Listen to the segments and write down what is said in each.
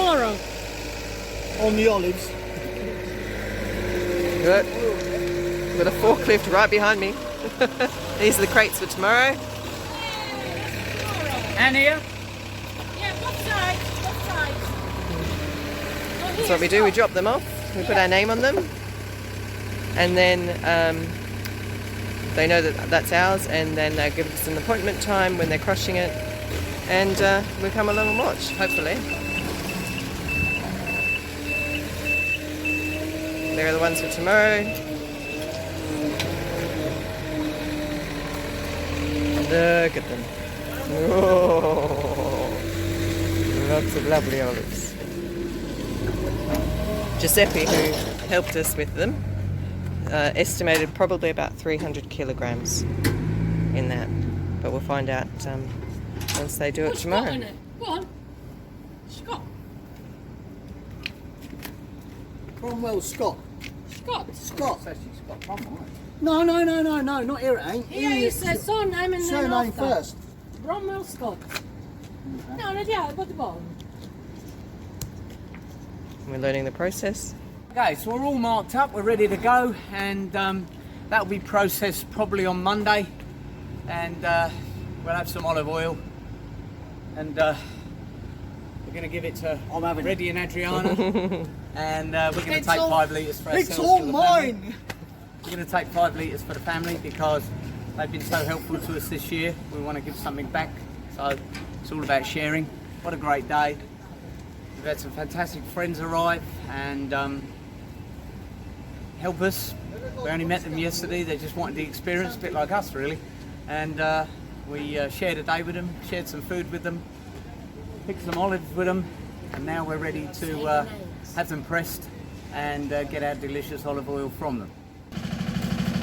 tomorrow. On the olives. Good. Got a forklift right behind me. These are the crates for tomorrow. And here? Yeah, both sides. That's what we do, we drop them off, we put our name on them, and then they know that that's ours, and then they give us an appointment time when they're crushing it, and we come along and watch, hopefully. There are the ones for tomorrow. Look at them. Oh, lots of lovely olives. Giuseppe, who helped us with them, estimated probably about 300 kilograms in that, but we'll find out once they do it tomorrow. Go on. Scott. Cromwell Scott. Scott. Scott. It's actually Scott Cromwell. No, not here it ain't. Here he says surname and then Surname after. first. Bromwell Scott. No, yeah, but the bottom. We're learning the process. Okay, so we're all marked up, we're ready to go, and that'll be processed probably on Monday, and we'll have some olive oil, and we're going to give it to Reddy and Adriana, and we're going to take 5 litres for ourselves. It's all for the mine! family. We're going to take 5 litres for the family because they've been so helpful to us this year. We want to give something back, so it's all about sharing. What a great day. We've had some fantastic friends arrive and help us. We only met them yesterday, they just wanted the experience, a bit like us really. And we shared a day with them, shared some food with them, picked some olives with them, and now we're ready to have them pressed and get our delicious olive oil from them.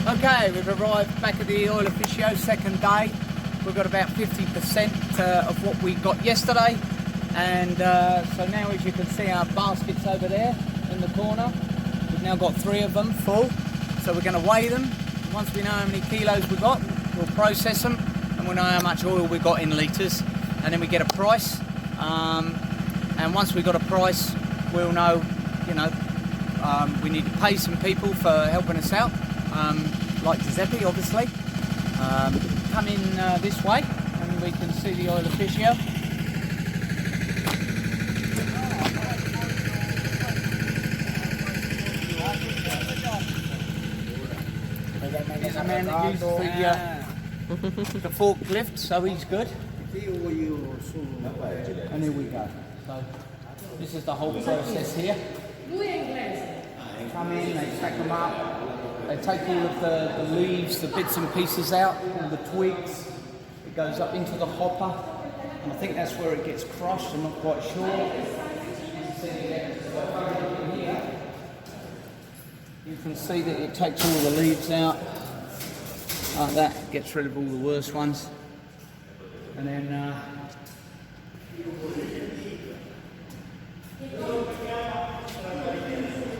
Okay, we've arrived back at the Oil Officio, second day. We've got about 50% of what we got yesterday. And so now, as you can see, our baskets over there in the corner, we've now got 3 of them full. So we're going to weigh them. Once we know how many kilos we got, we'll process them, and we'll know how much oil we got in litres, and then we get a price. And once we got a price, we'll know, we need to pay some people for helping us out, like Giuseppe, obviously. Come in this way, and we can see the Oil Officio. There's a man that uses the forklift, so he's good. And here we go. So this is the whole process here. Come in, they stack them up, they take all of the leaves, the bits and pieces out, all the twigs. It goes up into the hopper, and I think that's where it gets crushed, I'm not quite sure. You can see that it takes all the leaves out, like that, gets rid of all the worst ones. And then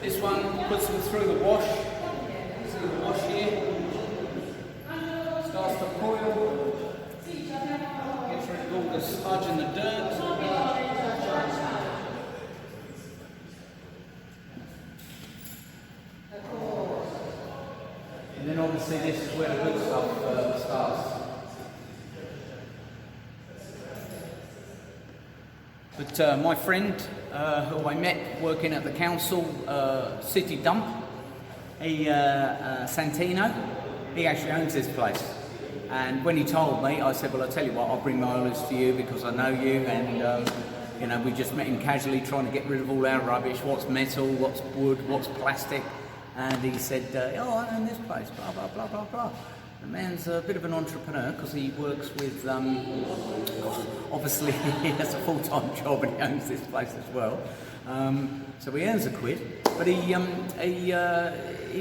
this one puts them through the wash. See the wash here? Starts to coil, gets rid of all the sludge and the dirt. And then obviously this is where the good stuff starts. But my friend, who I met working at the council city dump, Santino, he actually owns this place. And when he told me, I said, well, I'll tell you what, I'll bring my olives to you because I know you, and we just met him casually trying to get rid of all our rubbish, what's metal, what's wood, what's plastic. And he said, oh, I own this place, blah, blah, blah, blah, blah. The man's a bit of an entrepreneur because he works with, obviously he has a full-time job and he owns this place as well. So he earns a quid, but he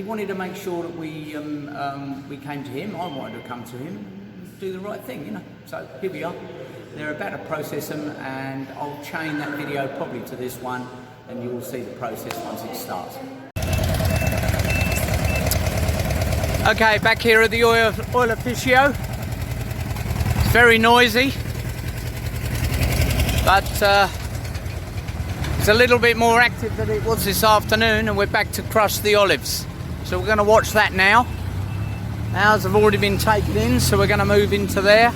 wanted to make sure that we came to him. I wanted to come to him and do the right thing, So here we are. They're about to process them, and I'll chain that video probably to this one, and you will see the process once it starts. Okay, back here at the Oil Officio. It's very noisy, but It's a little bit more active than it was this afternoon, and we're back to crush the olives. So we're going to watch that now. Ours have already been taken in, so we're going to move into there.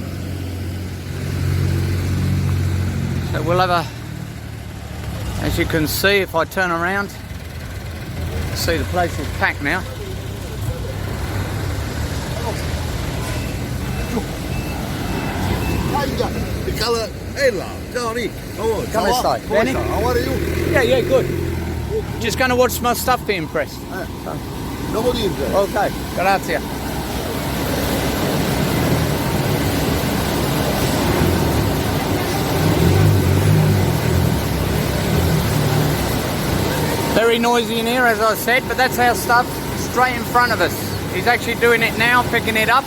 So we'll have a, as you can see, if I turn around, see the place is packed now. Come this side. Benny? How are you? Yeah, good. Just going to watch my stuff being pressed. Okay, grazie. Very noisy in here, as I said, but that's our stuff straight in front of us. He's actually doing it now, picking it up.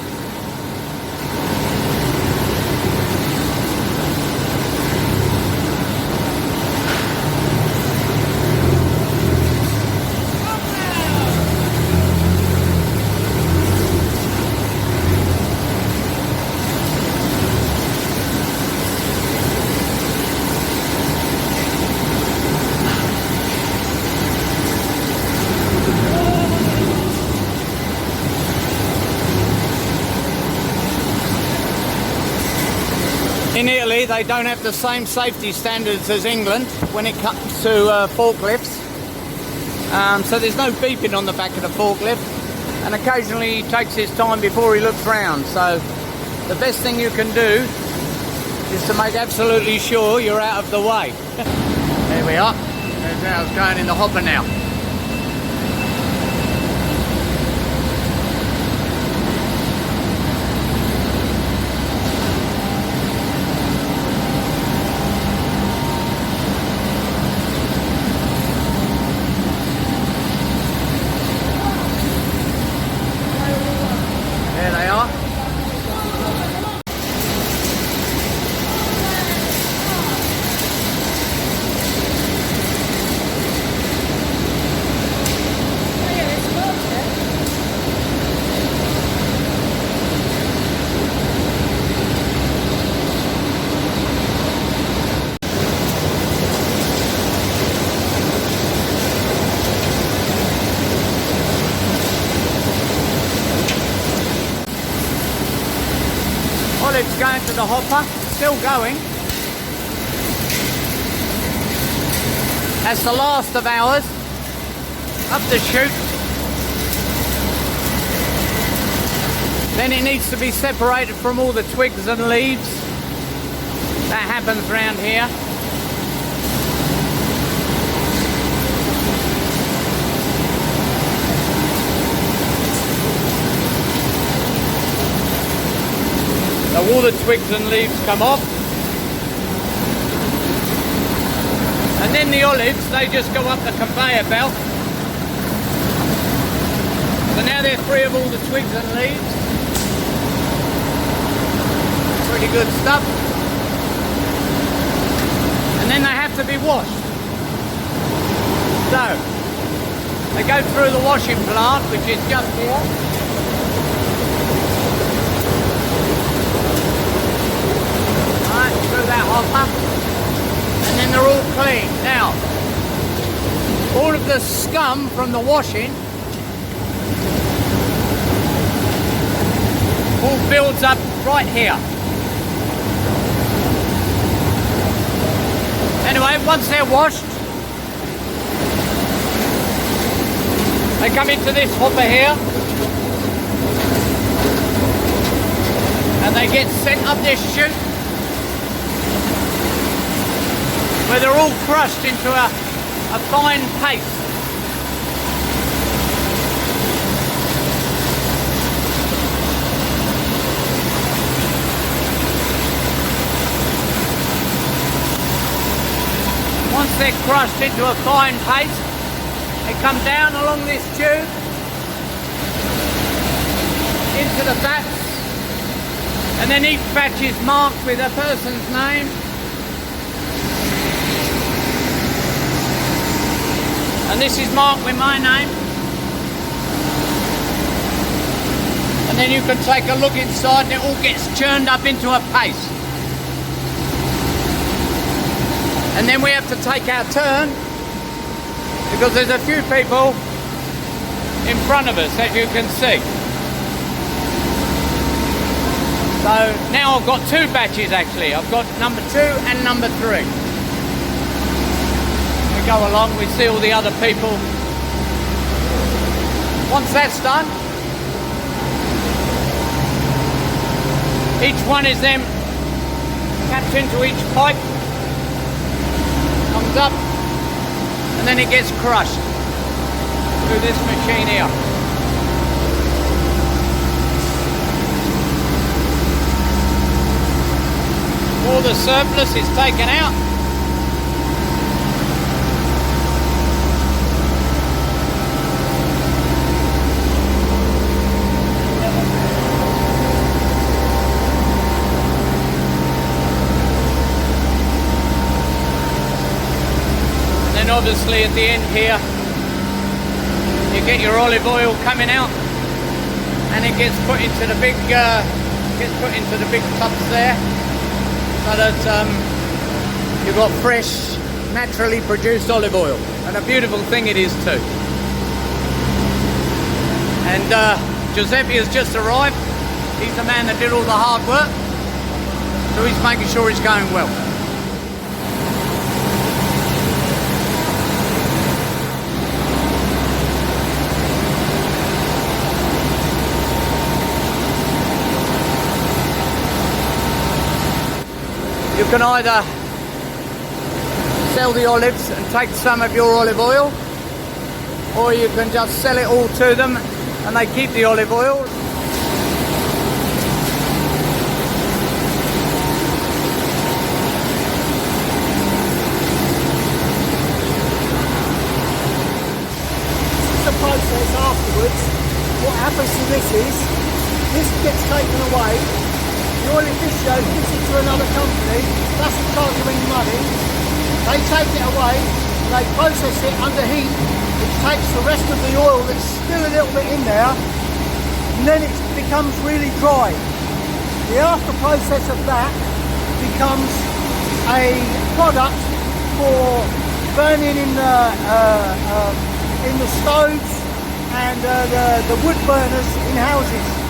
In Italy, they don't have the same safety standards as England when it comes to forklifts. So there's no beeping on the back of the forklift, and occasionally he takes his time before he looks round. So the best thing you can do is to make absolutely sure you're out of the way. There we are. There's ours going in the hopper now. Olives going to the hopper, still going. That's the last of ours, up the chute. Then it needs to be separated from all the twigs and leaves. That happens around here. So all the twigs and leaves come off. And then the olives, they just go up the conveyor belt. So now they're free of all the twigs and leaves. Pretty good stuff. And then they have to be washed. So, they go through the washing plant, which is just here. Through that hopper, and then they're all clean. Now, all of the scum from the washing all builds up right here. Anyway, once they're washed, they come into this hopper here, and they get sent up this chute, where they're all crushed into a fine paste. Once they're crushed into a fine paste, they come down along this tube into the vats, and then each batch is marked with a person's name. And this is marked with my name. And then you can take a look inside and it all gets churned up into a paste. And then we have to take our turn because there's a few people in front of us, as you can see. So now I've got 2 batches actually. I've got number 2 and number 3. We go along, we see all the other people. Once that's done, each one is then tapped into each pipe, comes up, and then it gets crushed through this machine here. All the surplus is taken out. And then obviously at the end here, you get your olive oil coming out, and it gets put into the big tubs there. So that you've got fresh, naturally produced olive oil. And a beautiful thing it is too. And Giuseppe has just arrived. He's the man that did all the hard work. So he's making sure it's going well. You can either sell the olives and take some of your olive oil, or you can just sell it all to them and they keep the olive oil. The process afterwards, what happens to this gets taken away. The oil officio gives it to another company, that's the charge of money. They take it away, they process it under heat, which takes the rest of the oil that's still a little bit in there, and then it becomes really dry. The after process of that becomes a product for burning in the stoves and the wood burners in houses.